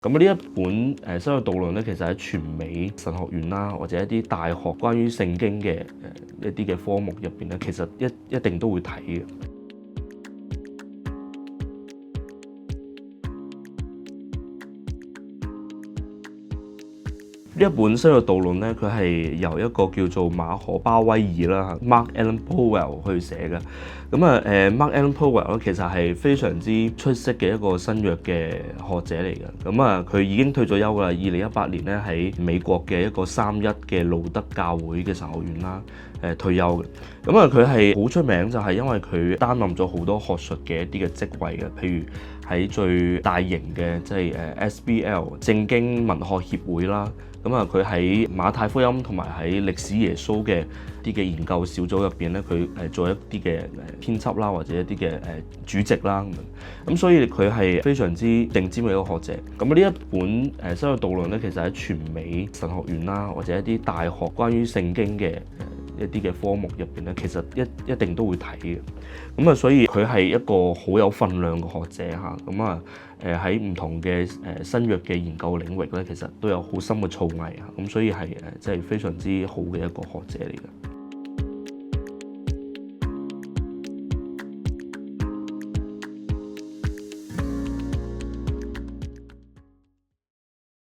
咁呢一本新約導論咧，其實喺全美神學院啦，或者一啲大學關於聖經嘅一啲嘅科目入邊咧，其實一定都會睇嘅。呢一本新約導論咧，佢係由一個叫做馬可鮑威爾啦 （Mark Allen Powell） 去寫嘅。Mark Allen Powell 咧，其實係非常之出色嘅一個新約嘅學者嚟嘅。佢已經退咗休㗎啦。2018年咧，喺美國嘅一個3一嘅路德教會嘅神學院啦，退休嘅。佢係好出名，就係因為佢擔任咗好多學術嘅一啲嘅職位嘅，譬如喺最大型嘅即係SBL 聖經文學協會啦。佢喺馬太福音同埋喺歷史耶穌嘅啲嘅研究小組入邊咧，佢做一啲嘅編輯啦，或者一啲嘅主席啦咁。所以佢係非常之頂尖嘅一個學者。呢一本新約導論咧，其實喺全美神學院啦，或者一啲大學關於聖經嘅一啲嘅科目入邊咧，其實一定都會睇嘅。所以佢係一個好有分量嘅學者嚇。喺唔同嘅新約嘅研究領域咧，其實都有好深嘅造詣嚇。所以係即係非常之好嘅一個學者嚟嘅。